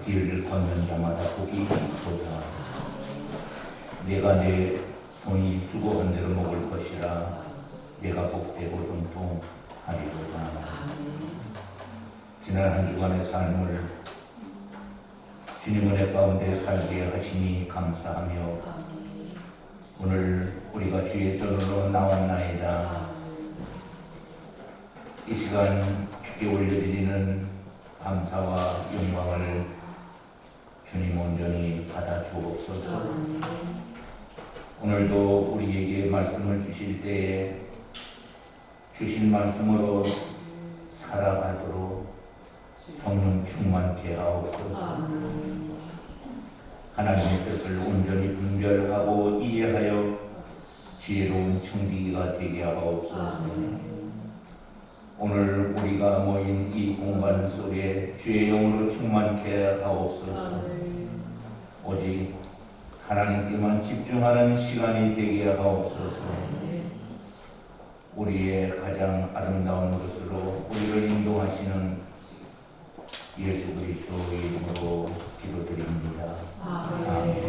길을 걷는 자마다 복이 있도다. 내가 내 손이 수고한 대로 먹을 것이라. 내가 복되고 형통하리로다. 지난 한 주간의 삶을 주님 은혜 가운데 살게 하시니 감사하며 오늘 우리가 주의 전으로 나왔나이다. 이 시간 주께 올려드리는 감사와 영광을 주님 온전히 받아 주옵소서. 오늘도 우리에게 말씀을 주실 때에 주신 말씀으로 살아가도록 성령 충만케 하옵소서. 하나님의 뜻을 온전히 분별하고 이해하여 지혜로운 청지기가 되게 하옵소서. 오늘 우리가 모인 이 공간 속에 주의 영으로 충만케 하옵소서. 오직 하나님께만 집중하는 시간이 되게 하옵소서. 우리의 가장 아름다운 것으로 우리를 인도하시는 예수 그리스도의 이름으로 기도드립니다. 아멘.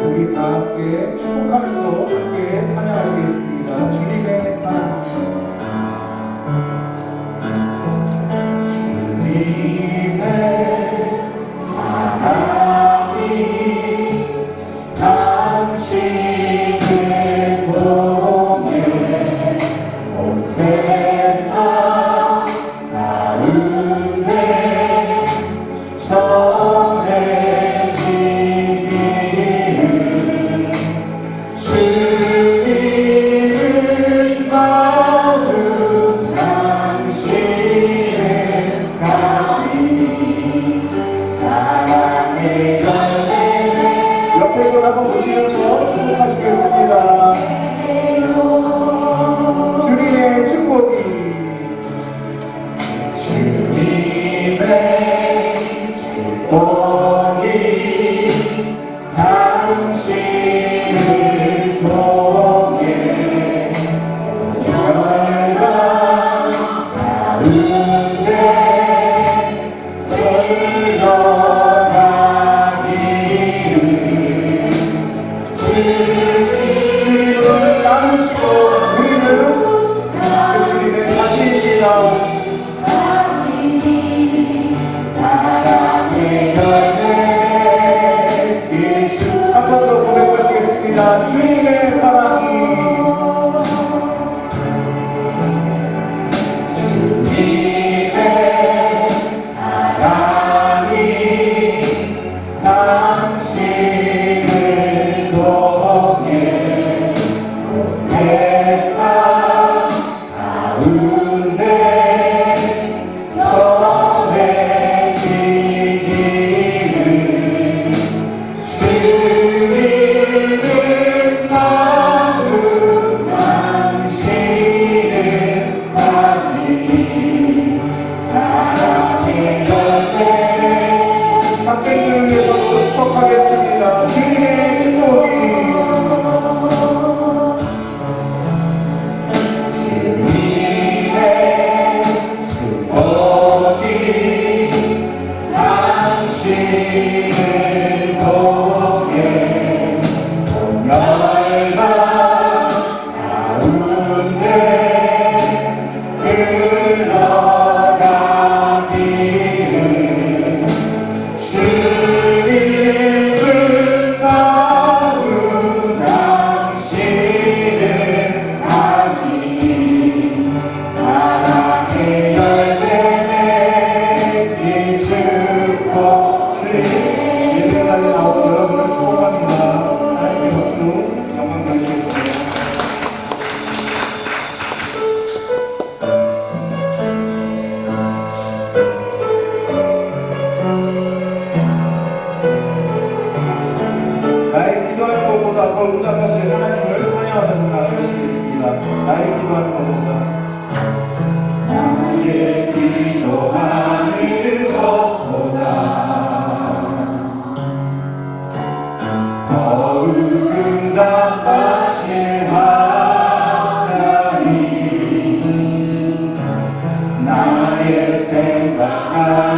우리 다 함께 축복하면서 함께 찬양하시겠습니다. 주님의 사랑. 주님의 사랑이 당신의 공에 온 세상 가운데 전해지기를 주님의 마음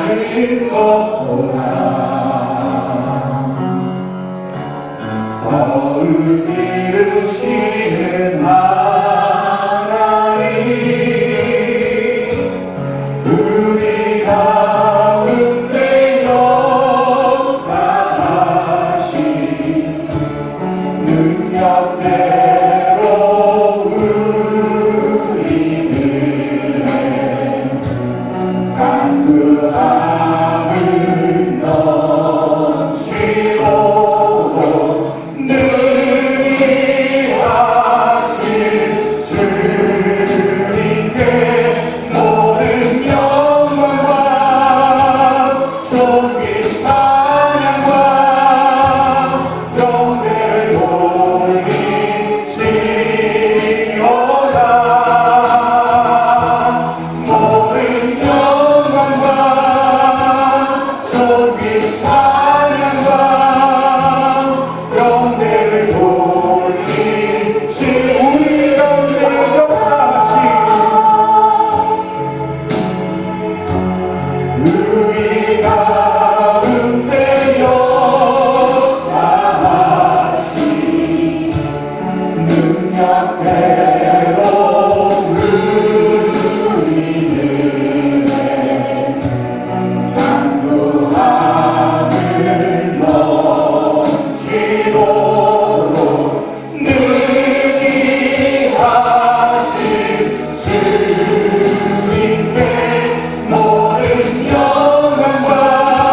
하는 것보다 더 이루시는 하나님 우리 가운데 역사하신 능력대로 우리들의 강구함을 넘치도록 능히 하실 주님께 모든 영광과 존귀 찬양과 영광을 돌리지어다. 모든 영광과 존귀 찬양과 영광을 돌리지 우리 가운데 역사하신 우리 가운데 역사하신 능력대로 우리들의 강구함을 넘치도록 능히 하실 주님께 모든 영광과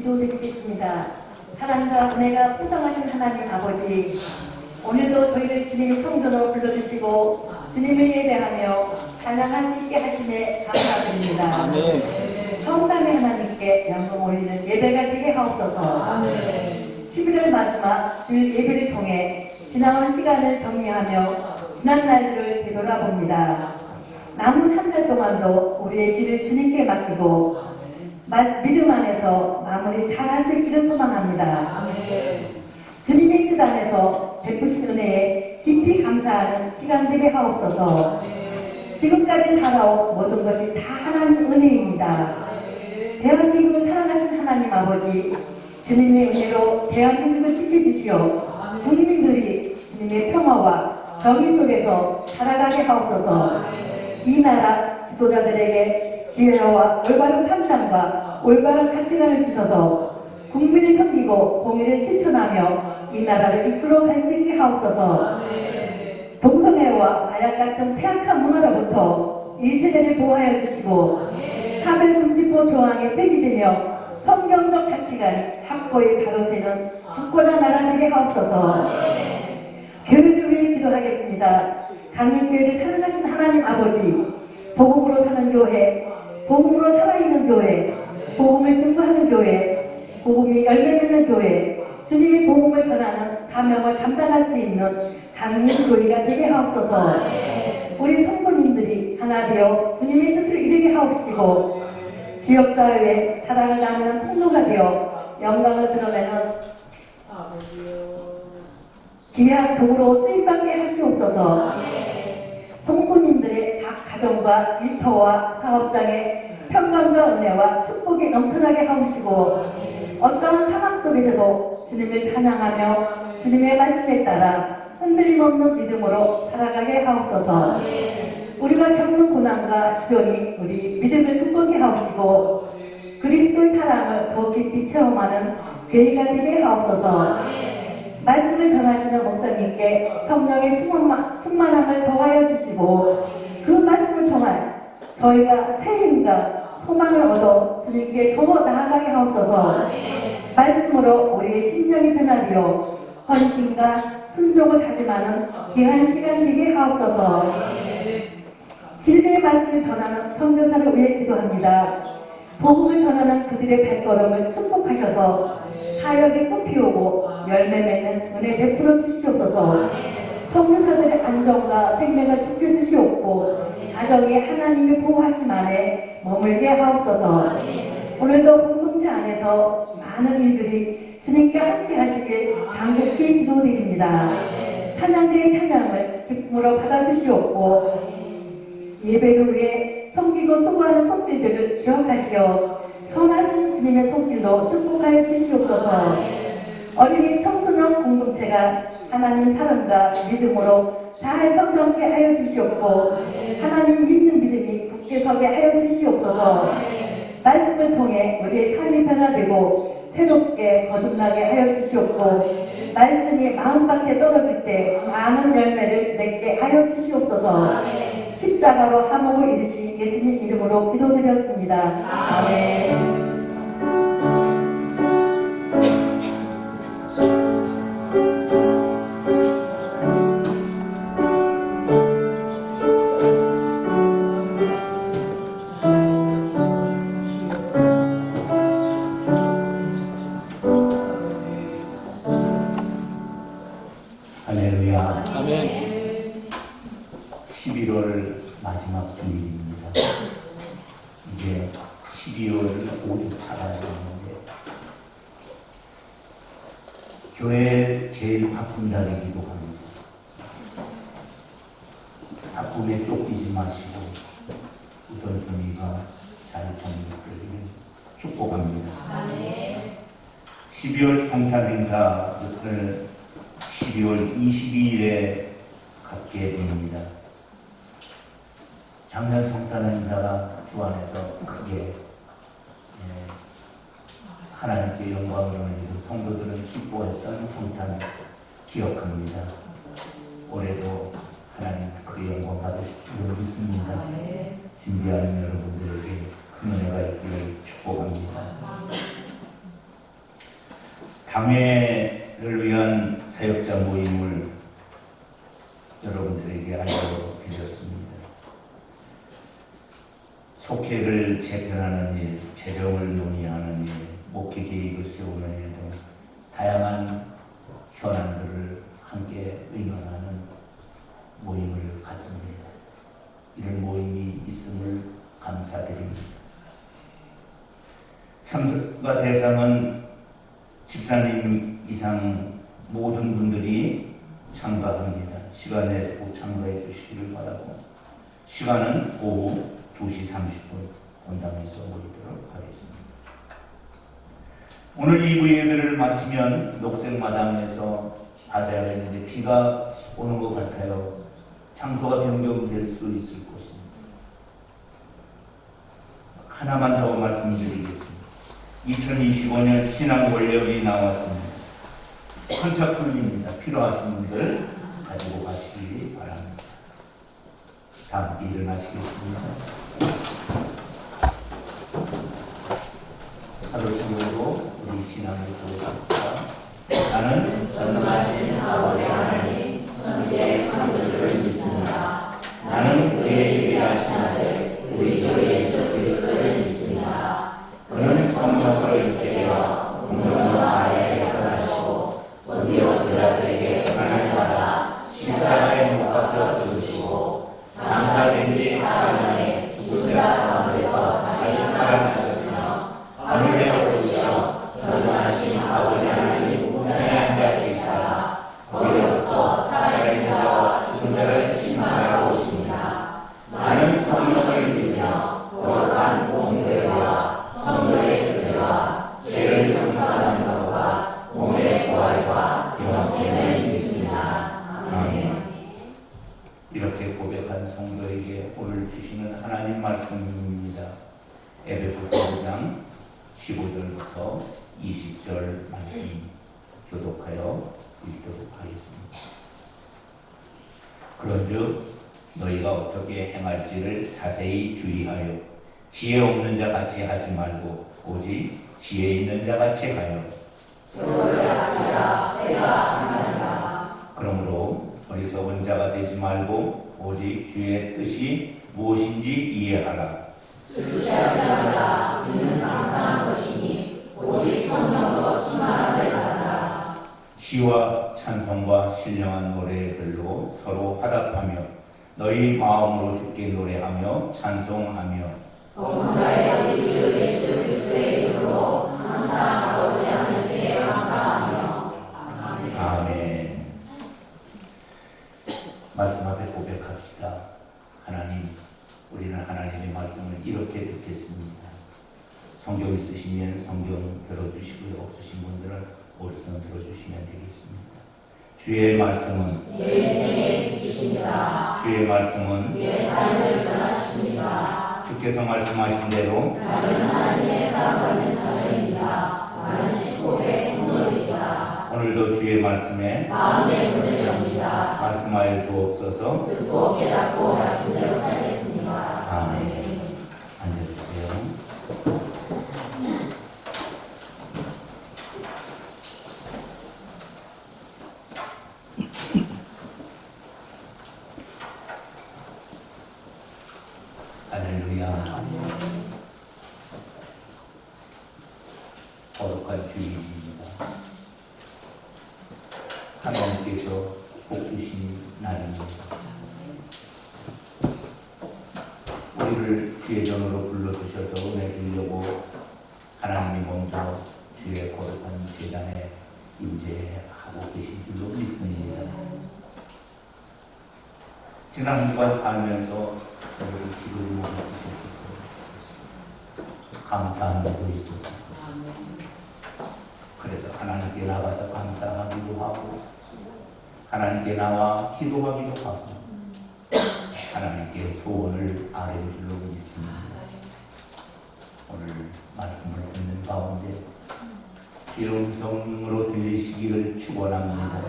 기도드리겠습니다. 사랑과 은혜가 풍성하신 하나님 아버지, 오늘도 저희를 주님의 성전으로 불러주시고 주님을 예배하며 찬양할 수 있게 하심에 감사드립니다. 아멘. 성삼위 하나님께 영광 올리는 예배가 되게 하옵소서. 11월 마지막 주일 예배를 통해 지나온 시간을 정리하며 지난 날들을 되돌아봅니다. 남은 한 달 동안도 우리의 길을 주님께 맡기고 믿음 안에서 마무리 잘할 수 있기를 소망합니다. 주님의 뜻 안에서 베푸신 은혜에 깊이 감사하는 시간 되게 하옵소서. 지금까지 살아온 모든 것이 다 하나님 은혜입니다. 대한민국을 사랑하신 하나님 아버지, 주님의 은혜로 대한민국을 지켜주시어 국민들이 주님의 평화와 정의 속에서 살아가게 하옵소서. 이 나라 지도자들에게 지혜와 올바른 판단과 올바른 가치관을 주셔서 국민을 섬기고 공의를 실천하며 이 나라를 이끌어 갈 수 있게 하옵소서. 동성애와 마약 같은 폐악한 문화로부터 이 세대를 보호하여 주시고 차별금지법 조항이 폐지되며 성경적 가치관이 확고히 바로 세는 굳건한 나라 되게 하옵소서. 교회를 위해 기도하겠습니다. 강림교회를 사랑하신 하나님 아버지, 복음으로 사는 교회, 복음으로 살아있는 교회, 복음을 증거하는 교회, 복음이 열매맺는 교회, 주님의 복음을 전하는 사명을 감당할 수 있는 강림교회가 되게 하옵소서. 우리 성도님들이 하나 되어 주님의 뜻을 이루게 하옵시고 지역사회에 사랑을 나누는 통로가 되어 영광을 드러내는 귀한 도구로 쓰임받게 하시옵소서. 성도님들의 각 가정과 일터와 사업장에 평강과 은혜와 축복이 넘쳐나게 하옵시고 어떠한 상황 속에서도 주님을 찬양하며 주님의 말씀에 따라 흔들림 없는 믿음으로 살아가게 하옵소서. 우리가 겪는 고난과 시련이 우리 믿음을 굳건히 하옵시고 그리스도의 사랑을 더 깊이 체험하는 교회가 되게 하옵소서. 말씀을 전하시는 목사님께 성령의 충만함을 더하여 주시고 그 말씀을 통해 저희가 새 힘과 소망을 얻어 주님께 더 나아가게 하옵소서. 말씀으로 우리의 심령이 변화되어 헌신과 순종을 다짐하는 귀한 시간 되게 하옵소서. 진리의 말씀을 전하는 선교사를 위해 기도합니다. 복음을 전하는 그들의 발걸음을 축복하셔서 사역에 꽃피우고 열매 맺는 은혜 베풀어 주시옵소서. 선교사들의 안정과 생명을 지켜주시옵고 가정이 하나님의 보호하심 안에 머물게 하옵소서. 오늘도 공동체 안에서 많은 일들이 주님께 함께 하시길 간곡히 기도드립니다. 찬양대의 찬양을 기쁨으로 받아주시옵고 예배를 위해 섬기고 수고하는 손길들을 기억하시어 선하신 주님의 손길로 축복하여 주시옵소서. 어린이 청소년 공동체가 하나님 사랑과 믿음으로 잘 성장케 하여 주시옵고 하나님 믿는 믿음이 굳게 서게 하여 주시옵소서. 말씀을 통해 우리의 삶이 변화되고 새롭게 거듭나게 하여 주시옵고 말씀이 마음밭에 떨어질 때 많은 열매를 맺게 하여 주시옵소서. 십자가로 화목을 이루신 예수님 이름으로 기도드렸습니다. 아멘. 할렐루야. 아멘. 11월 마지막 주일입니다. 이제 12월 5주 차가 되는데 교회 제일 바쁜 달이기도 합니다. 바쁨에 쫓기지 마시고 우선순위가 잘 정리되기를 축복합니다. 12월 성탄 행사를 12월 22일에 갖게 됩니다. 작년 성탄 행사가 주 안에서 크게 하나님께 영광을 올리고 성도들은 기뻐했던 성탄을 기억합니다. 올해도 하나님 그 영광 받으실 줄 믿습니다. 준비하는 여러분들에게 큰 은혜가 있기를 축복합니다. 장애를 위한 사역자 모임을 여러분들에게 알려드렸습니다. 속회를 재편하는 일, 재정을 논의하는 일, 목회 계획을 세우는 일 등 다양한 현안들을 함께 의논하는 모임을 갖습니다. 이런 모임이 있음을 감사드립니다. 참석과 대상은 집사님 이상 모든 분들이 참가합니다. 시간 내서 꼭 참가해 주시기를 바라고, 시간은 오후 2시 30분 본당에서 모이도록 하겠습니다. 오늘 2부 예배를 마치면 녹색마당에서 바자회가 있는데 비가 오는 것 같아요. 장소가 변경될 수 있을 것입니다. 하나만 더 말씀드리겠습니다. 2025년 신앙 권력이 나왔습니다. 선착순입니다. 필요하신 분들 가지고 가시기 바랍니다. 다 함께 일어나시겠습니다. 하루 중으로 우리 신앙을 고백합시다. 나는 전능하신 아버지 하나님, 천지의 창조주를 믿습니다. 나는 그의 유일하신 아들, 우리 주 예수 그리스도를 믿습니다. 그는 성령으로 잉태되어 공동으로 아래에서 나시고 본디오 빌라도에게 고난을 받아 십자가에 못 박혀 죽으시고 장사된 지 사흘 만에 죽은 자 가운데서 다시 살아나셨으며 하늘에 오르시어 전능하신 아버지 하나님 우편에 앉아 계시다가 거기로부터 살아있는 자와 죽은 자를 심판하러 오십니다. 나는 성령을 믿으며 거룩한 공교회와 성도의 교제와 죄를 용서하는 것과 몸의 부활과 영생을 믿습니다. 아멘. 이렇게 고백한 성도에게 오늘 주시는 하나님 말씀입니다. 에베소서 5장 15절부터 20절 말씀 교독하여 읽도록 하겠습니다. 그런즉 너희가 어떻게 행할지를 자세히 주의하여 지혜 없는 자 같이 하지 말고 오직 지혜 있는 자 같이 하여 서로를 아끼라 때가 아니하리라. 그러므로 어리석은 자가 되지 말고 오직 주의 뜻이 무엇인지 이해하라. 수치하지 말라. 이는 감당한 것이니 오직 성령으로 충만함을 받아라. 시와 찬송과 신령한 노래들로 서로 화답하며 너희 마음으로 주께 노래하며 찬송하며 범사의 우리 주 예수 그리스도의 이름으로 항상 아버지 하나님께 감사하며 아멘. 아멘. 말씀 앞에 고백합시다. 하나님, 우리는 하나님의 말씀을 이렇게 듣겠습니다. 성경 있으시면 성경 들어주시고요. 없으신 분들은 오른손 들어주시면 되겠습니다. 주의 말씀은 내 인생의 빛이십니다. 주의 말씀은 내 삶을 변화시킵니다. 주께서 말씀하신 대로 나는 하나님의 사랑받는 자녀입니다. 나는 축복의 통로입니다. 오늘도 주의 말씀에 마음의 문을 엽니다. 말씀하여 주옵소서. 듣고 깨닫고 말씀대로 살겠습니다. 아멘. 앉아주세요. 할렐루야. 거룩한 주일입니다. 하나님께서 복 주신 날입니다. 우리를 주의 전으로 불러주셔서 은혜 주려고 하나님이 먼저 주의 거룩한 제단에 임재하고 계신 줄로 믿습니다. 지난 한 주간 살면서 여러분 기도를 있으셨을 거예요. 감사한 일도 있었어요. 그래서 하나님께 나가서 감사하기도 하고 하나님께 나와 기도하기도 하고 하나님께 소원을 아뢰는 줄로 믿습니다. 오늘 말씀을 듣는 가운데 주의 음성으로 들리시기를 축원합니다.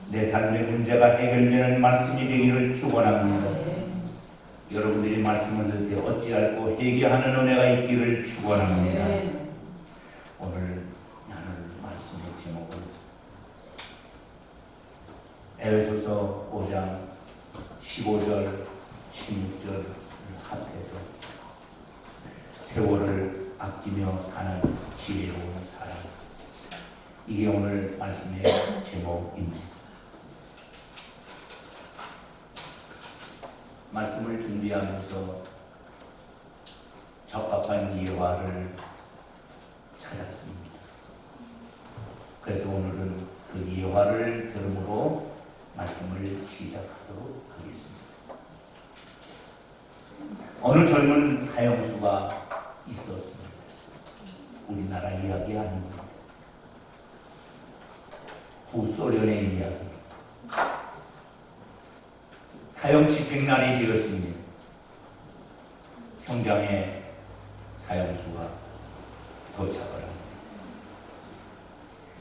내 삶의 문제가 해결되는 말씀이 되기를 축원합니다. 여러분들이 말씀을 들을 때 어찌할고 회개하는 은혜가 있기를 축원합니다. 오늘 나눌 말씀의 에베소서 5장 15절 16절을 합해서 세월을 아끼며 사는 지혜로운 사람, 이게 오늘 말씀의 제목입니다. 말씀을 준비하면서 적합한 예화를 찾았습니다. 그래서 오늘은 그 예화를 들음으로 말씀을 시작하도록 하겠습니다. 어느 젊은 사형수가 있었습니다. 우리나라 이야기 아닙니다. 구소련의 이야기. 사형 집행날이 되었습니다. 현장에 사형수가 도착을 합니다.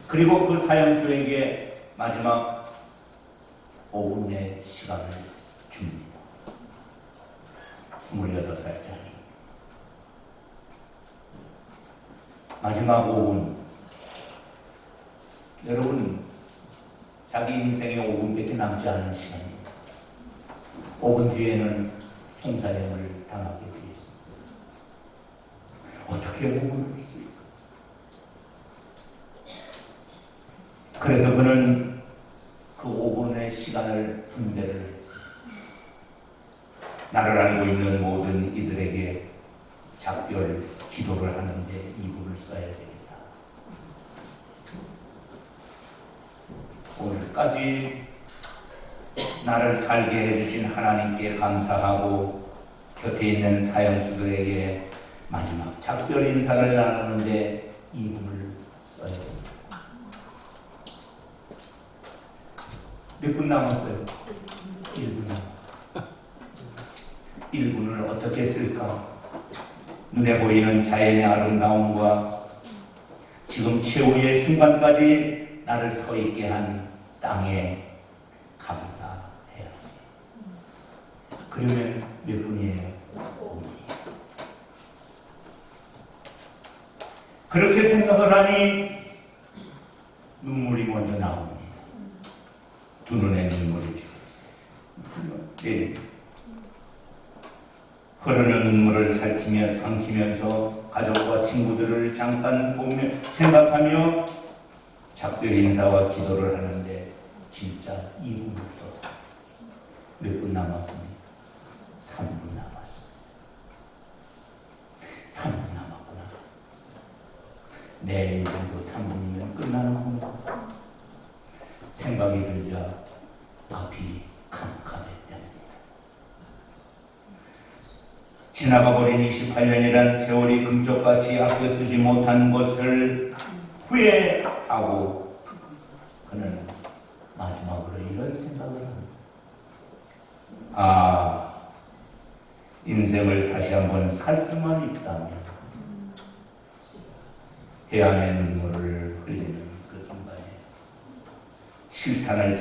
그리고 그 사형수에게 마지막 5분의 시간을 줍니다. 28살짜리. 마지막 5분. 여러분, 자기 인생에 5분밖에 남지 않은 시간입니다. 5분 뒤에는 총사형을 당하게 되었습니다. 어떻게 5분을 했을까? 그래서 그는 그 5분의 시간을 분배를 했습니다. 나를 알고 있는 모든 이들에게 작별 기도를 하는데 2분을 써야 됩니다. 오늘까지 나를 살게 해주신 하나님께 감사하고 곁에 있는 사형수들에게 마지막 작별 인사를 나누는데 2분을 써야 됩니다. 몇 분 남았어요? 1분 남았어요. 1분을 어떻게 쓸까? 눈에 보이는 자연의 아름다움과 지금 최후의 순간까지 나를 서 있게 한 땅에 감사해야지. 그러면 몇 분이에요? 5분이에요. 그렇게 생각을 하니 눈물이 먼저 나옵니다. 두 눈에 눈물이 주르륵 흐르는 눈물을 삼키면서 가족과 친구들을 잠깐 보며 생각하며 작별 인사와 기도를 하는데 진짜 2분을 썼어요. 몇 분 남았습니까? 3분 남았습니다. 3분 남았구나. 내 인생도 3분이면 끝나는 건가? 생각이 들자 앞이 캄캄했답니다. 지나가버린 28년이란 세월이 금쪽같이 아껴 쓰지 못한 것을 후회하고 그는 마지막으로 이런 생각을 합니다. 아, 인생을 다시 한번 살 수만 있다면 해안의 눈물을 흘리는 그 순간에 실탄을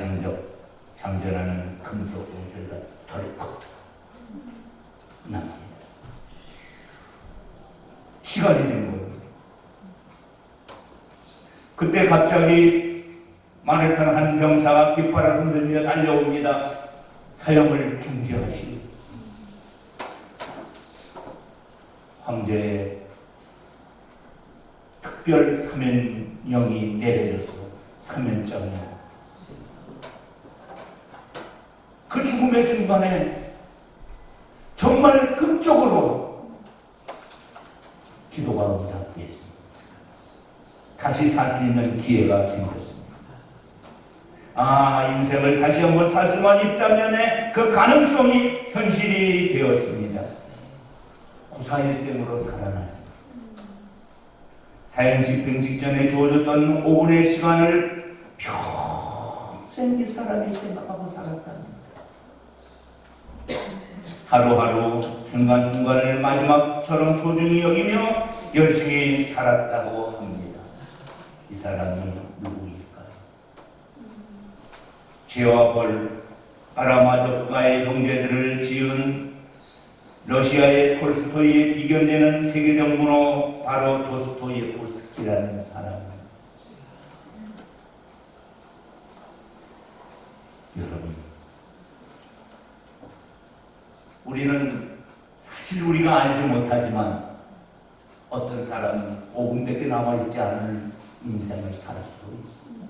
장전하는 금속 송소리가 덜컥 납니다. 시간이 된 거예요. 그때 갑자기 말을 탄 한 병사가 깃발을 흔들며 달려옵니다. 사형을 중지하시오. 황제의 특별 사면령이 내려져서 사면장이 그 죽음의 순간에 정말 극적으로 기도가 응답되었습니다. 다시 살 수 있는 기회가 생겼습니다. 아, 인생을 다시 한번 살 수만 있다면의 그 가능성이 현실이 되었습니다. 구사일생으로 살아났습니다. 사형 집행 직전에 주어졌던 5분의 시간을 평생 이 사람이 생각하고 살았답니다. 하루하루 순간순간을 마지막처럼 소중히 여기며 열심히 살았다고 합니다. 이 사람이 누구일까요? 죄와 벌, 아라마조프가의 형제들을 지은 러시아의 톨스토이에 비견되는 세계적 문호, 바로 도스토예프스키라는 사람입니다. 여러분, 우리는 사실 우리가 알지 못하지만 어떤 사람은 5분밖에 남아있지 않은 인생을 살 수도 있습니다.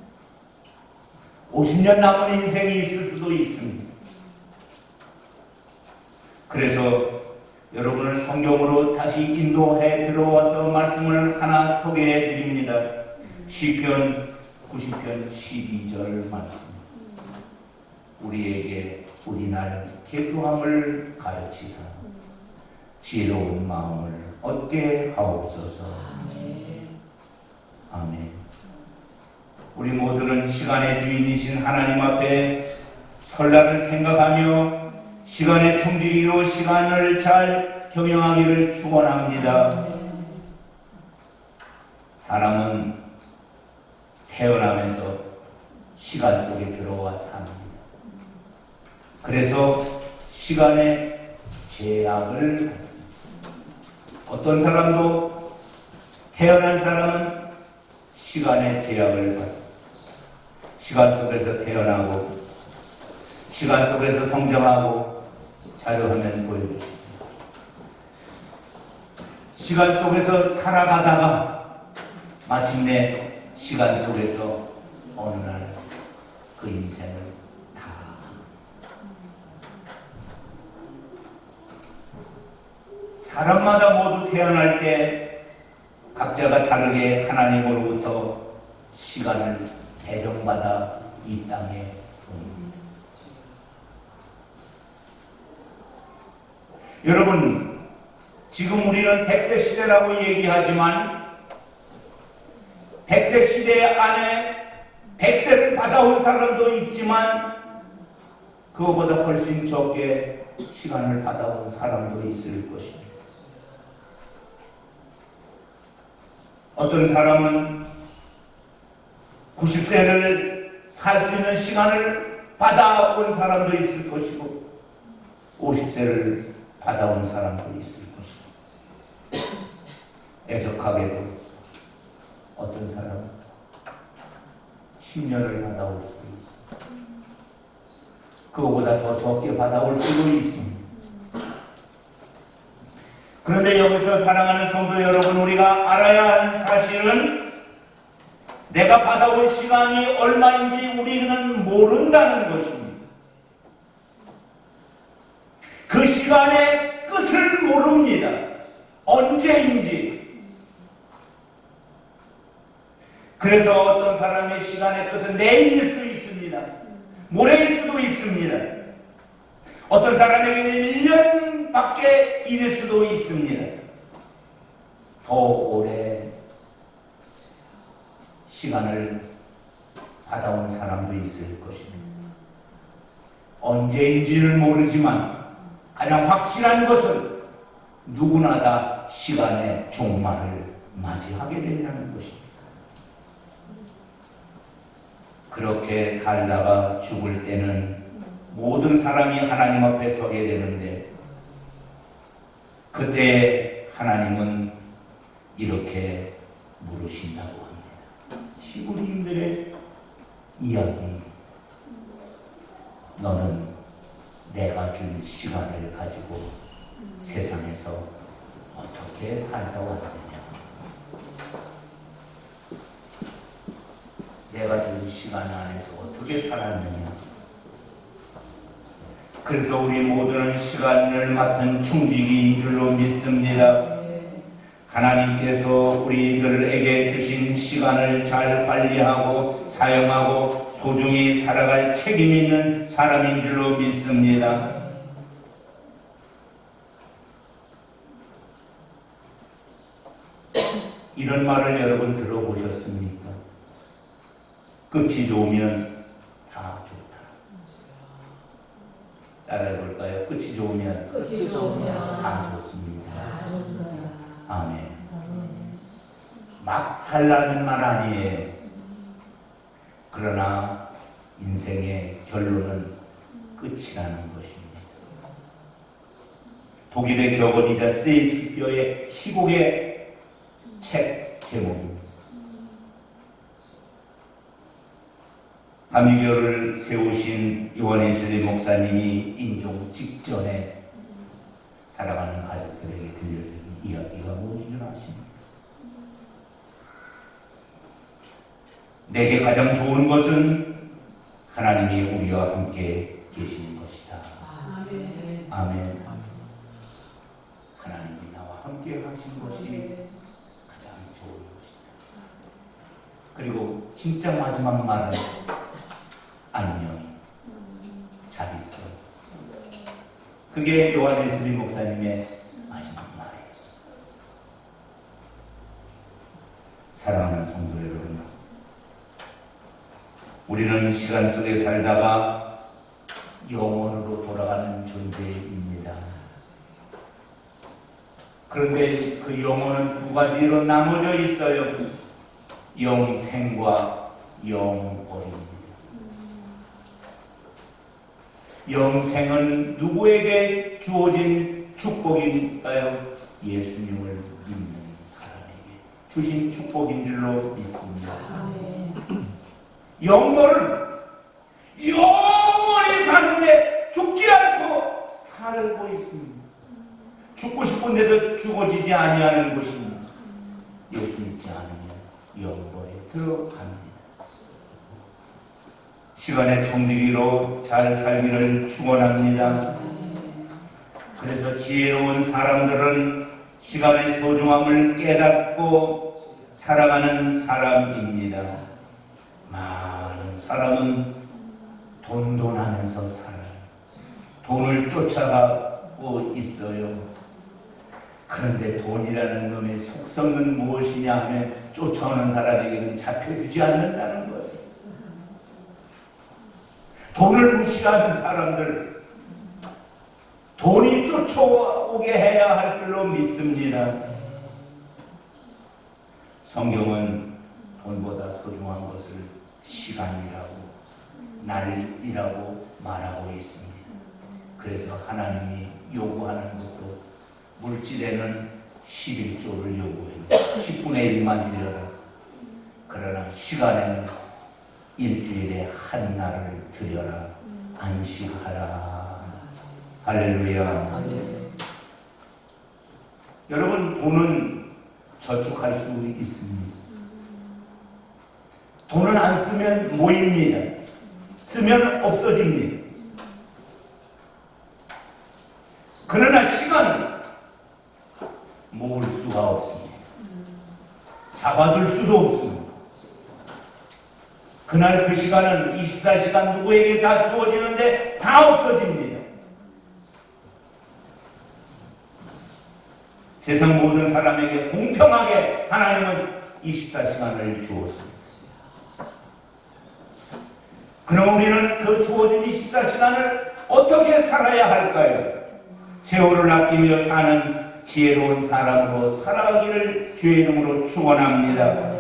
50년 남은 인생이 있을 수도 있습니다. 그래서 여러분을 성경으로 다시 인도해 들어와서 말씀을 하나 소개해 드립니다. 시편 90편 12절 말씀. 우리에게 우리날 계수함을 가르치사 지혜로운 마음을 얻게 하옵소서. 아멘. 우리 모두는 시간의 주인이신 하나님 앞에 설날을 생각하며 시간의 총지기로 시간을 잘 경영하기를 축원합니다. 사람은 태어나면서 시간 속에 들어와 삽니다. 그래서 시간의 제약을 받습니다. 어떤 사람도 태어난 사람은 시간의 제약을 받습니다. 시간 속에서 태어나고 시간 속에서 성장하고 자료화면 보여주십니다. 시간 속에서 살아가다가 마침내 시간 속에서 어느 날 그 인생을 다 사람마다 모두 태어날 때 각자가 다르게 하나님으로부터 시간을 배정받아 이 땅에 옵니다. 여러분, 지금 우리는 100세 시대라고 얘기하지만 100세 시대 안에 100세를 받아온 사람도 있지만 그거보다 훨씬 적게 시간을 받아온 사람도 있을 것입니다. 어떤 사람은 90세를 살 수 있는 시간을 받아온 사람도 있을 것이고 50세를 받아온 사람도 있을 것입니다. 애석하게도 어떤 사람은 10년을 받아올 수도 있습니다. 그거보다 더 적게 받아올 수도 있습니다. 그런데 여기서 사랑하는 성도 여러분, 우리가 알아야 하는 사실은 내가 받아올 시간이 얼마인지 우리는 모른다는 것입니다. 그 시간의 끝을 모릅니다. 언제인지. 그래서 어떤 사람의 시간의 끝은 내일일 수 있습니다. 모레일 수도 있습니다. 어떤 사람에게는 1년밖에 일일 수도 있습니다. 더 오래 시간을 받아온 사람도 있을 것입니다. 언제인지를 모르지만 가장 확실한 것은 누구나 다 시간의 종말을 맞이하게 된다는 것입니다. 그렇게 살다가 죽을 때는 모든 사람이 하나님 앞에 서게 되는데 그때 하나님은 이렇게 물으신다고 합니다. 시부리인들의 이야기. 너는 내가 준 시간을 가지고 세상에서 어떻게 살다 왔느냐? 내가 준 시간 안에서 어떻게 살았느냐? 그래서 우리 모두는 시간을 맡은 충직인 줄로 믿습니다. 하나님께서 우리들에게 주신 시간을 잘 관리하고 사용하고 소중히 살아갈 책임 있는 사람인 줄로 믿습니다. 이런 말을 여러분 들어보셨습니까? 끝이 좋으면 다 좋다. 따라해볼까요? 끝이 좋으면 다 좋습니다. 아멘. 막 살라는 말 아니에요. 그러나 인생의 결론은 끝이라는 것입니다. 독일의 격언이자 세익스피어의 시곡의 책 제목입니다. 감리교를 세우신 요한예수리 목사님이 인종 직전에 살아가는 가족들에게 들려준 이야기가 무엇인 줄 아십니까? 내게 가장 좋은 것은 하나님이 우리와 함께 계시는 것이다. 아멘. 하나님이 나와 함께 하신 것이 가장 좋은 것이다. 그리고 진짜 마지막 말은 안녕, 잘 있어. 그게 요한예수리 목사님의 마지막 말이에요. 사랑하는 성도 여러분, 우리는 시간 속에 살다가 영원으로 돌아가는 존재입니다. 그런데 그 영혼은 두 가지로 나눠져 있어요. 영생과 영벌입니다. 영생은 누구에게 주어진 축복일까요? 예수님을 믿는 사람에게 주신 축복인 줄로 믿습니다. 영벌은 영원히 사는데 죽지 않고 살고 있습니다. 죽고 싶은데도 죽어지지 아니하는 것입니다. 예수 믿지 않으면 영벌에 들어갑니다. 시간의 청지기로 잘 살기를 축원합니다. 그래서 지혜로운 사람들은 시간의 소중함을 깨닫고 살아가는 사람입니다. 많은 사람은 돈돈하면서 살아요. 돈을 쫓아가고 있어요. 그런데 돈이라는 놈의 속성은 무엇이냐 하면 쫓아오는 사람에게는 잡혀주지 않는다는 것이에요. 돈을 무시하는 사람들, 돈이 쫓아오게 해야 할 줄로 믿습니다. 성경은 돈보다 소중한 것을 시간이라고, 날이라고 말하고 있습니다. 그래서 하나님이 요구하는 것도 물질에는 11조를 요구해요. 10분의 1만 드려라. 그러나 시간에는 일주일에 한 날을 드려라. 안식하라. 할렐루야. 여러분, 돈은 저축할 수 있습니다. 돈을 안 쓰면 모입니다. 쓰면 없어집니다. 그러나 시간은 모을 수가 없습니다. 잡아둘 수도 없습니다. 그날 그 시간은 24시간 누구에게 다 주어지는데 다 없어집니다. 세상 모든 사람에게 공평하게 하나님은 24시간을 주었습니다. 그럼 우리는 그 주어진 24시간을 어떻게 살아야 할까요? 세월을 아끼며 사는 지혜로운 사람으로 살아가기를 주의 이름으로 축원합니다.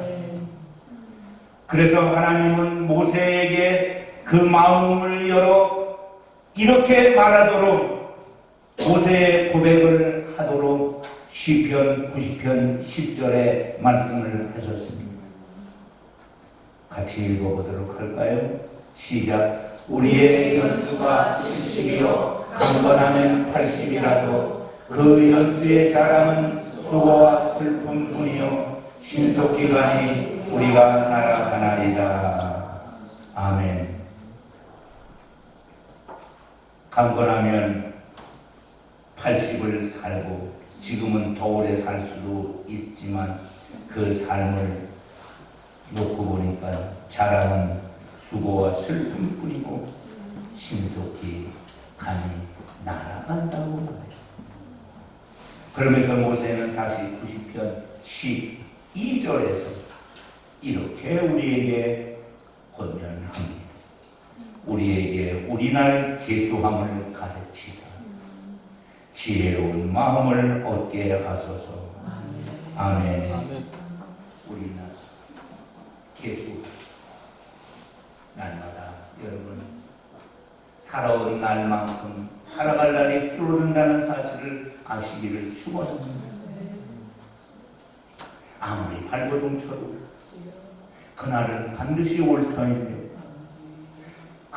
그래서 하나님은 모세에게 그 마음을 열어 이렇게 말하도록 모세의 고백을 하도록 시편 90편 10절에 말씀을 하셨습니다. 같이 읽어보도록 할까요? 시작. 우리의 연수가 70이요 강건하면 80이라도 그 연수의 자랑은 수고와 슬픔뿐이요 신속기간이 우리가 날아가나이다. 아멘. 강건하면 80을 살고 지금은 더 오래 살 수도 있지만 그 삶을 놓고 보니까 자랑은 수고와 슬픔뿐이고 신속히 간이 날아간다고 말해요. 그러면서 모세는 다시 90편 12절에서 이렇게 우리에게 권면합니다. 우리에게 우리날 계수함을 가르치사 지혜로운 마음을 얻게 하소서. 아멘. 우리날 계수 날마다 여러분 살아온 날만큼 살아갈 날이 줄어든다는 사실을 아시기를 축원합니다. 아무리 발버둥 쳐도 그날은 반드시 올 터인데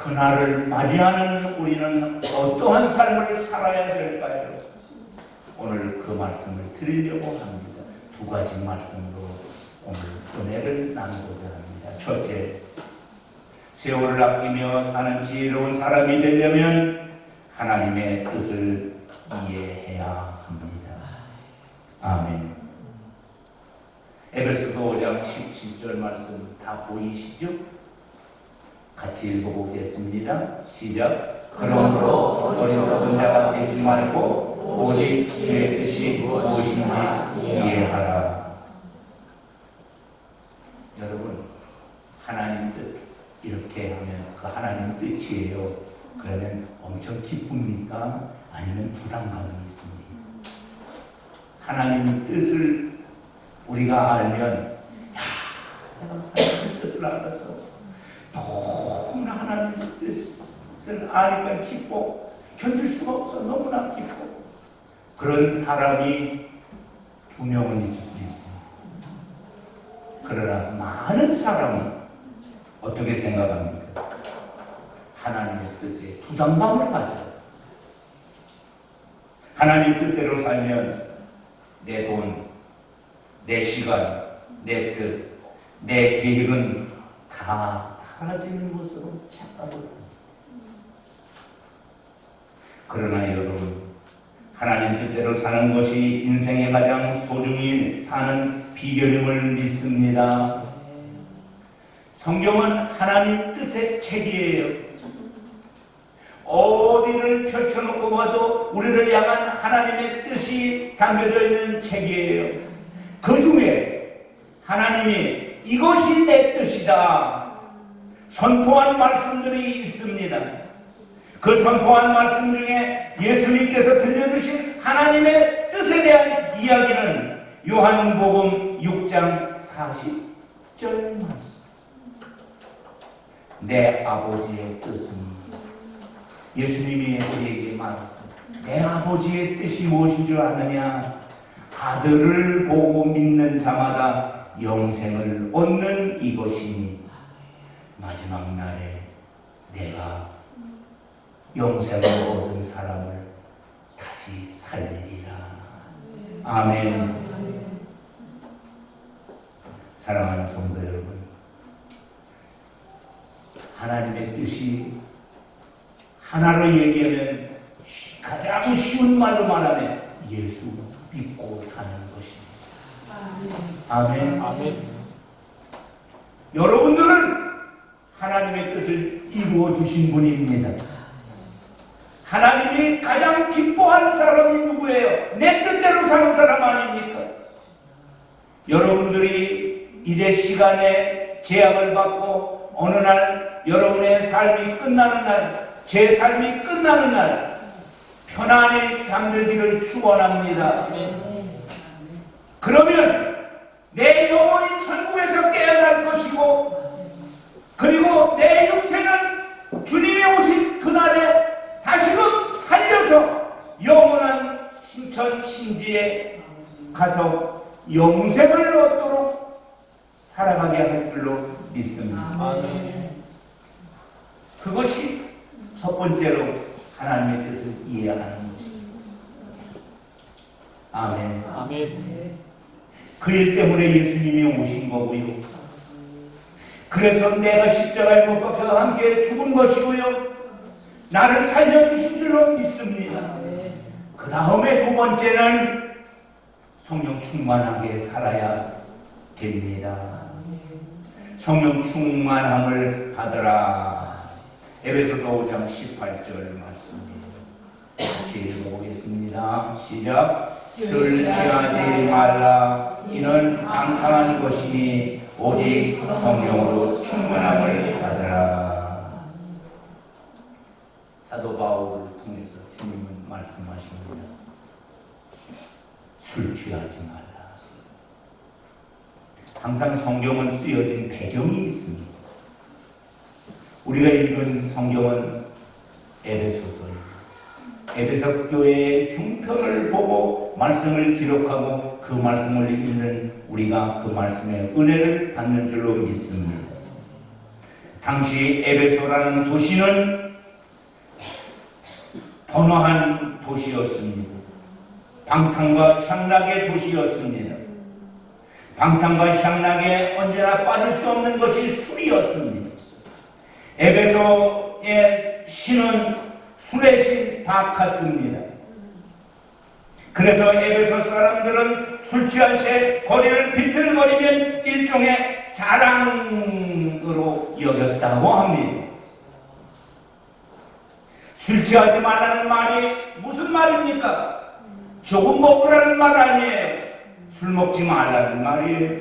그날을 맞이하는 우리는 어떠한 삶을 살아야 될까요? 오늘 그 말씀을 드리려고 합니다. 두 가지 말씀으로 오늘 은혜를 나누고자 합니다. 첫째, 세월을 아끼며 사는 지혜로운 사람이 되려면 하나님의 뜻을 이해해야 합니다. 아멘. 에베소서 5장 17절 말씀 다 보이시죠? 같이 읽어보겠습니다. 시작. 그러므로 어리석은 자가 되지 말고 오직 주의 뜻이 무엇인지 이해하라. 여러분, 하나님 뜻 이렇게 하면 그 하나님 뜻이에요. 그러면 엄청 기쁩니까? 아니면 부담감이 있습니다. 하나님 뜻을 우리가 알면, 야, 내가 하나님 뜻을 알았어. 너무나 하나님 뜻을 아니까 기뻐. 견딜 수가 없어. 너무나 기뻐. 그런 사람이 2명은 있을 수 있습니다. 그러나 많은 사람은 어떻게 생각합니까? 하나님의 뜻에 부담감을 가져요. 하나님 뜻대로 살면 내 돈, 내 시간, 내 뜻, 내 계획은 다 사라지는 것으로 착각을 합니다. 그러나 여러분, 하나님 뜻대로 사는 것이 인생의 가장 소중히 사는 비결임을 믿습니다. 성경은 하나님 뜻의 책이에요. 어디를 펼쳐놓고 봐도 우리를 향한 하나님의 뜻이 담겨져 있는 책이에요. 그 중에 하나님이 이것이 내 뜻이다 선포한 말씀들이 있습니다. 그 선포한 말씀 중에 예수님께서 들려주신 하나님의 뜻에 대한 이야기는 요한복음 6장 40절 말씀. 내 아버지의 뜻은, 예수님이 우리에게 말했습니다. 내 아버지의 뜻이 무엇인 줄 아느냐? 아들을 보고 믿는 자마다 영생을 얻는 이것이니 마지막 날에 내가 영생을 얻은 사람을 다시 살리리라. 아멘. 사랑하는 성도 여러분, 하나님의 뜻이 하나로 얘기하면 가장 쉬운 말로 말하면 예수 믿고 사는 것입니다. 아멘. 아멘. 여러분들은 하나님의 뜻을 이루어 주신 분입니다. 하나님이 가장 기뻐하는 사람이 누구예요? 내 뜻대로 사는 사람 아닙니까? 여러분들이 이제 시간에 제약을 받고 어느 날 여러분의 삶이 끝나는 날, 제 삶이 끝나는 날 편안히 잠들기를 축원합니다. 그러면 내 영혼이 천국에서 깨어날 것이고, 그리고 내 육체는 주님이 오신 그날에 다시금 살려서 영원한 신천 신지에 가서 영생을 얻도록 살아가게 할 줄로 믿습니다. 아멘. 그것이 첫 번째로 하나님의 뜻을 이해하는 것입니다. 아멘. 아멘. 그 일 때문에 예수님이 오신 거고요. 그래서 내가 십자가에 못 박혀 함께 죽은 것이고요. 나를 살려주신 줄로 믿습니다. 그 다음에 두 번째는 성령 충만하게 살아야 됩니다. 성령 충만함을 받으라. 에베소서 5장 18절 말씀입니다. 같이 읽어보겠습니다. 시작. 술 취하지 말라. 이는 앙탈한 것이니 오직 성령으로 충만함을 받으라. 사도 바울을 통해서 주님은 말씀하십니다. 술 취하지 말라. 항상 성경은 쓰여진 배경이 있습니다. 우리가 읽은 성경은 에베소서입니다. 에베소 교회의 형편을 보고 말씀을 기록하고 그 말씀을 읽는 우리가 그 말씀의 은혜를 받는 줄로 믿습니다. 당시 에베소라는 도시는 번화한 도시였습니다. 방탕과 향락의 도시였습니다. 방탕과 향락에 언제나 빠질 수 없는 것이 술이었습니다. 에베소의 신은 술의 신 바카스입니다. 그래서 에베소 사람들은 술 취한 채 거리를 비틀거리면 일종의 자랑으로 여겼다고 합니다. 술 취하지 말라는 말이 무슨 말입니까? 조금 먹으라는 말 아니에요. 술 먹지 말라는 말이에요.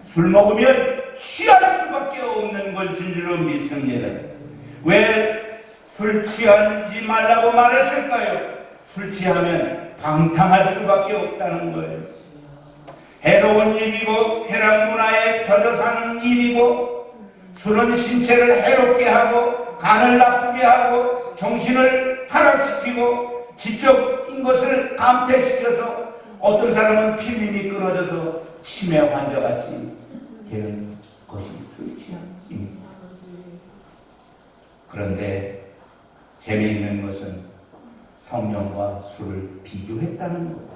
술 먹으면 취할 수밖에 없는 것인 줄로 믿습니다. 왜 술 취하지 말라고 말했을까요? 술 취하면 방탕할 수밖에 없다는 거예요. 해로운 일이고 쾌락 문화에 젖어 사는 일이고, 술은 신체를 해롭게 하고 간을 나쁘게 하고 정신을 타락시키고 지적인 것을 감퇴시켜서 어떤 사람은 필름이 끊어져서 치매 환자같이 되는 것이 술 취함입니다. 그런데 재미있는 것은 성령과 술을 비교했다는 것.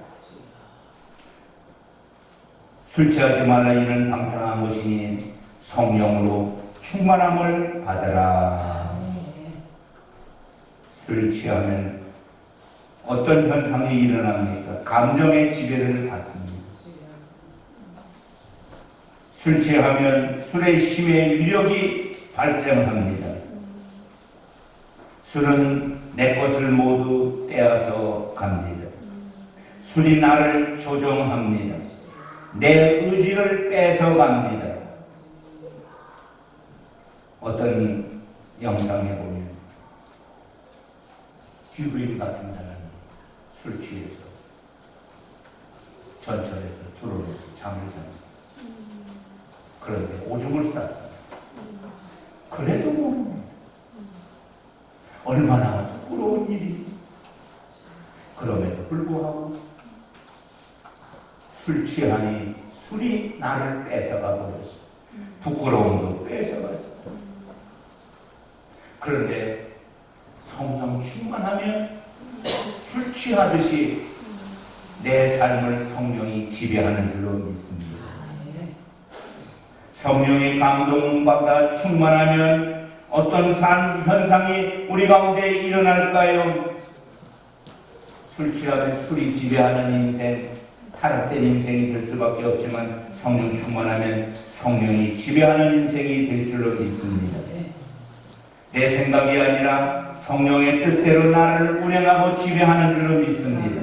술 취하지 말라 이는 방탕한 것이니 성령으로 충만함을 받으라. 술 취하면 어떤 현상이 일어납니까? 감정의 지배를 받습니다. 술 취하면 술의 힘의 위력이 발생합니다. 술은 내 것을 모두 떼어서 갑니다. 술이 나를 조종합니다. 내 의지를 뺏어 갑니다. 어떤 영상에 보면 귀부인 같은 사람이 술 취해서 전철에서 들어오면서 잠을 잡니다. 그런데 오줌을 쌌습니다. 그래도 모릅니다. 얼마나 부끄러운 일이. 그럼에도 불구하고 술 취하니 술이 나를 뺏어가 버렸어. 부끄러움도 뺏어갔어. 그런데 성령 충만하면 술 취하듯이 내 삶을 성령이 지배하는 줄로 믿습니다. 성령의 감동받아 충만하면 어떤 삶 현상이 우리 가운데 일어날까요? 술 취하면 술이 지배하는 인생, 타락된 인생이 될 수밖에 없지만 성령 충만하면 성령이 지배하는 인생이 될 줄로 믿습니다. 내 생각이 아니라 성령의 뜻대로 나를 운행하고 지배하는 줄로 믿습니다.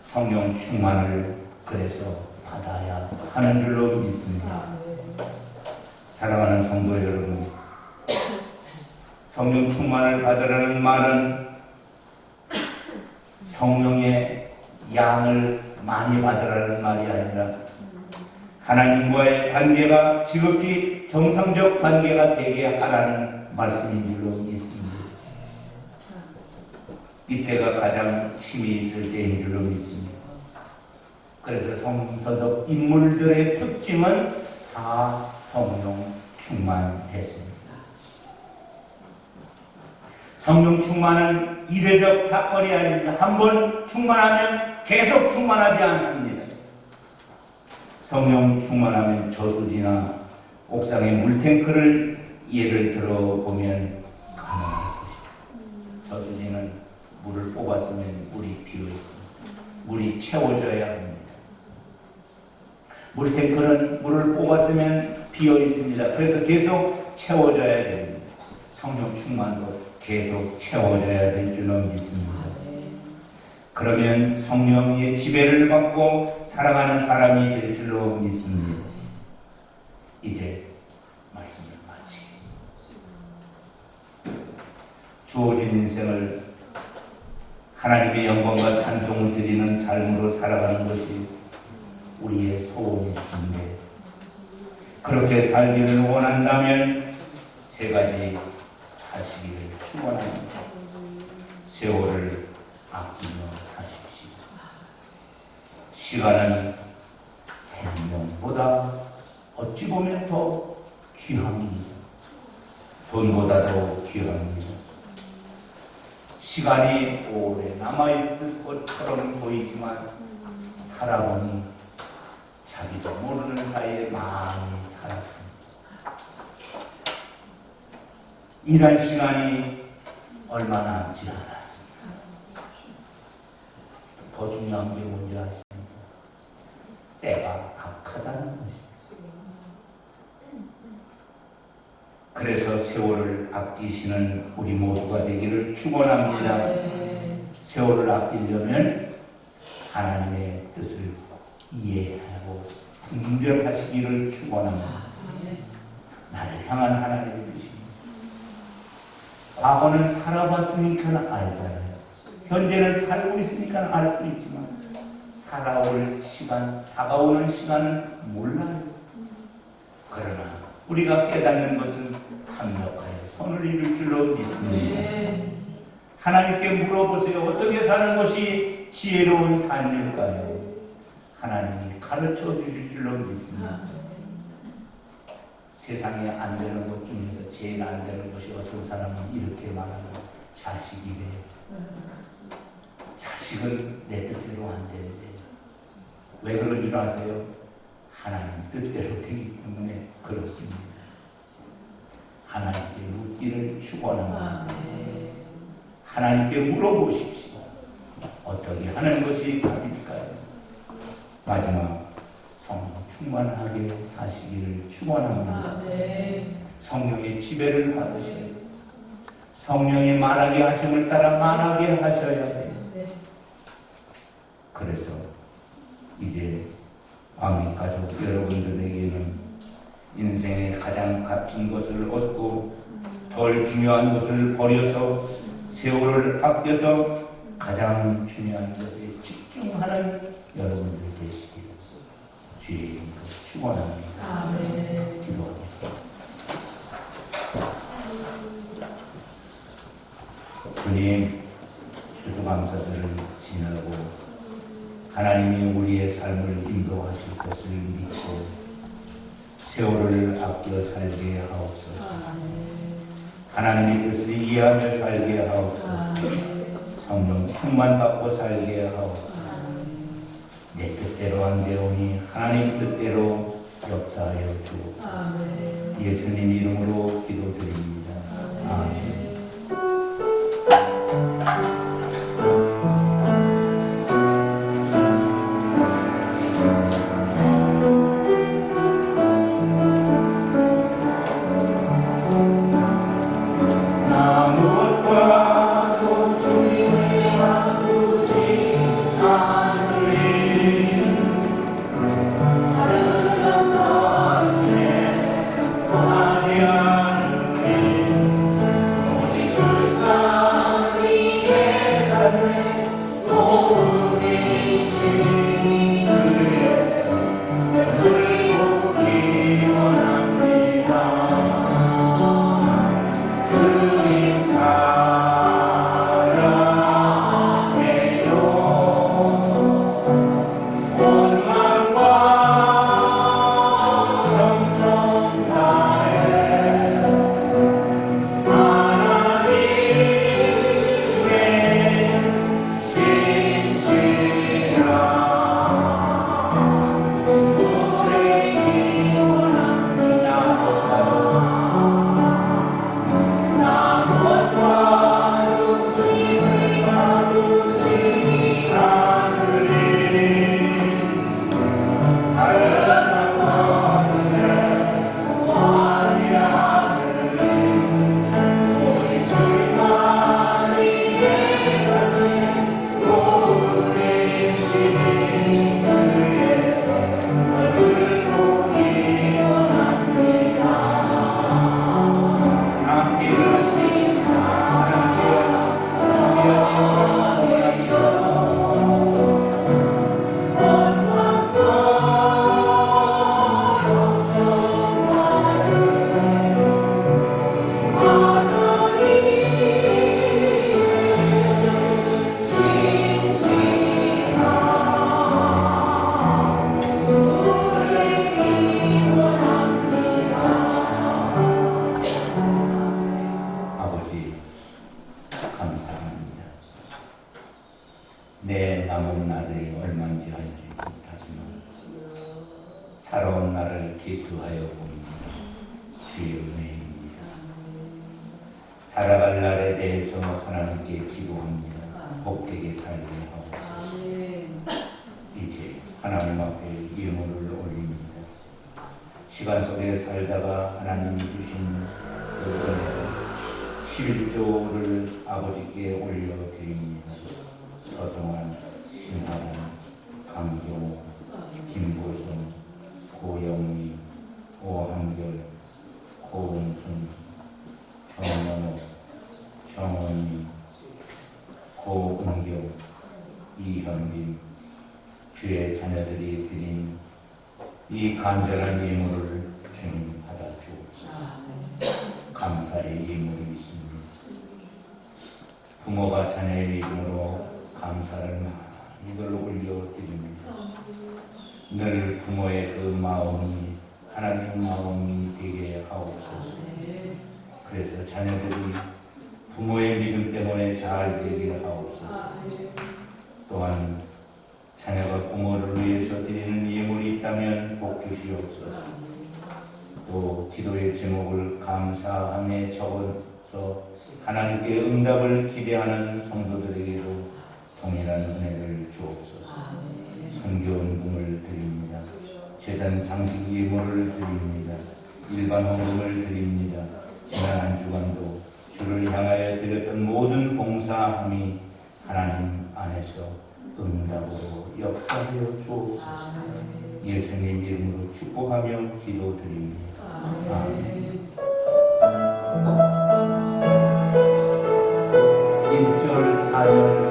성령 충만을 그래서 받아야 하는 줄로 믿습니다. 사랑하는 성도 여러분, 성령 충만을 받으라는 말은 성령의 양을 많이 받으라는 말이 아니라 하나님과의 관계가 지극히 정상적 관계가 되게 하라는 말씀인 줄로 믿습니다. 이때가 가장 힘이 있을 때인 줄로 믿습니다. 그래서 성서적 인물들의 특징은 다 성령 충만했습니다. 성령 충만은 이례적 사건이 아닙니다. 한번 충만하면 계속 충만하지 않습니다. 성령 충만하면 저수지나 옥상의 물탱크를 예를 들어 보면 가능할 것입니다. 저수지는 물을 뽑았으면 물이 비어 있습니다. 물이 채워져야 합니다. 물탱크는 물을 뽑았으면 비어 있습니다. 그래서 계속 채워져야 됩니다. 성령 충만도 계속 채워져야 될 줄로 믿습니다. 그러면 성령의 지배를 받고 살아가는 사람이 될 줄로 믿습니다. 이제 말씀을 마치겠습니다. 주어진 인생을 하나님의 영광과 찬송을 드리는 삶으로 살아가는 것이 우리의 소원인데, 그렇게 살기를 원한다면 세 가지 하시기를 축원합니다. 세월을 아끼며 사십시오. 시간은 생명보다 어찌 보면 더 귀한 합니다. 시간이 오래 남아있을 것처럼 보이지만 살아보니 자기도 모르는 사이에 많이 살았습니다. 일할 시간이 얼마 남지 않았습니다. 더 중요한 게 뭔지 아십니까? 때가 악하다는 것입니다. 그래서 세월을 아끼시는 우리 모두가 되기를 축원합니다. 세월을 아끼려면 하나님의 뜻을 이해하고 분별하시기를 축원합니다. 나를 향한 하나님의 뜻입니다. 과거는 살아봤으니까 알잖아요. 현재는 살고 있으니까 알 수 있지만 살아올 시간, 다가오는 시간은 몰라요. 그러나 우리가 깨닫는 것은 합력하여 손을 이룰 줄로 믿습니다. 하나님께 물어보세요. 어떻게 사는 것이 지혜로운 삶일까요? 하나님이 가르쳐 주실 줄로 믿습니다. 세상에 안 되는 것 중에서 제일 안 되는 것이 어떤 사람은 이렇게 말합니다. 자식이래요. 자식은 내 뜻대로 안 되는데 왜 그런 줄 아세요? 하나님 뜻대로 되기 때문에 그렇습니다. 하나님께 묻기를 축원합니다. 하나님께 물어보십시오. 어떻게 하는 것이 답일까요? 마지막 성령 충만하게 사시기를 축원합니다. 성령의 지배를 받으셔야 돼요. 성령이 말하게 하심을 따라 말하게 하셔야 돼요. 그래서 이제 아미 가족 여러분들에게는 인생의 가장 값진 것을 얻고 덜 중요한 것을 버려서 세월을 아껴서 가장 중요한 것에 집중하는 여러분들 되시기를 주의 이름으로 축원합니다. 기도하겠습니다. 주님, 추수감사절을 지나고 하나님이 우리의 삶을 인도하실 것을 믿고 세월을 아껴 살게 하옵소서. 하나님의 뜻을 이해하며 살게 하옵소서. 성령 충만받고 살게 하옵소서. 내 뜻대로 안 되오니 하나님 뜻대로 역사하여 주옵소서. 예수님 이름으로 기도드립니다. 아멘. 내 남은 날이 얼마인지 알지 못하지만 살아온 날을 기수하여 봅니다. 주의 은혜입니다. 살아갈 날에 대해서 하나님께 기도합니다. 복되게 살게 하옵소서. 이제 하나님 앞에 예물을 올립니다. 시간 속에 살다가 하나님이 주신 그 11조를 아버지께 올려드립니다. 서성환, 신하란, 강경호, 김보순, 고영미, 오한결, 고은순, 정원호, 정원미, 고은경, 이현빈, 주의 자녀들이 드린 이 간절한 예물을 주님 받아주옵소서. 감사의 예물이 있습니다. 부모가 자녀의 믿음으로 감사를 많이들 올려드립니다. 늘 부모의 그 마음이 하나님 마음이 되게 하옵소서. 그래서 자녀들이 부모의 믿음 때문에 잘 되게 하옵소서. 또한 자녀가 부모를 위해서 드리는 예물이 있다면 복 주시옵소서. 또 기도의 제목을 감사함에 적어서 하나님께 응답을 기대하는 성도들에게도 동일한 은혜를 주옵소서. 선교헌금을 드립니다. 재단 장식 예물을 드립니다. 일반 헌금을 드립니다. 지난 한 주간도 주를 향하여 드렸던 모든 봉사함이 하나님 안에서 응답으로 역사하여 주옵소서. 예수님 이름으로 축복하며 기도드립니다. 아멘. 1절 4절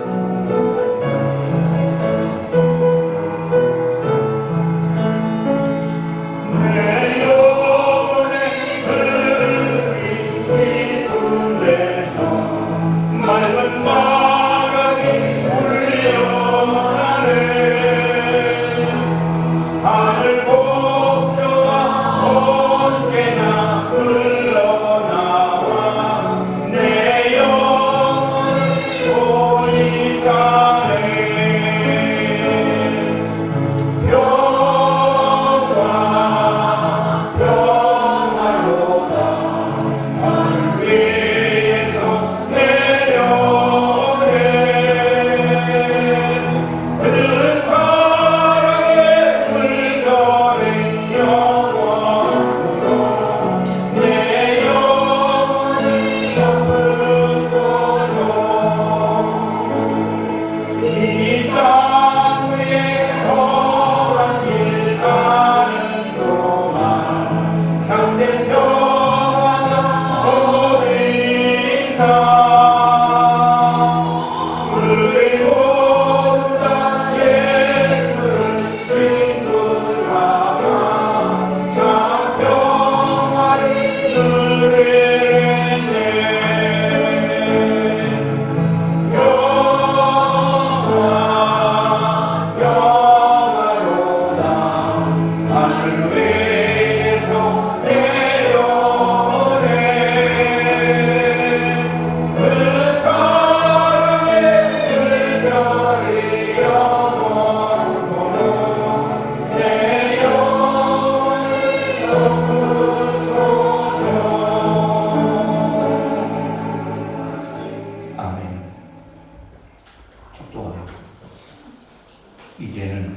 이제는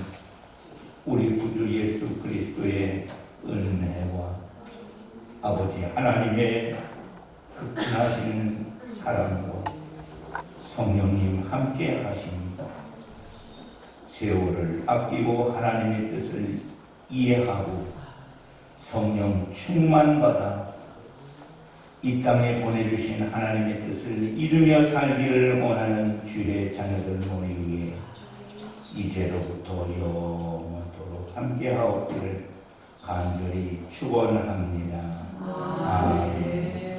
우리 구주 예수 그리스도의 은혜와 아버지 하나님의 극진하신 사랑과 성령님 함께 하십니다. 세월을 아끼고 하나님의 뜻을 이해하고 성령 충만받아 이 땅에 보내주신 하나님의 뜻을 이루며 살기를 원하는 주의 자녀들 모이기에 이제로부터 영원토록 함께하옵기를 간절히 축원합니다. 아멘.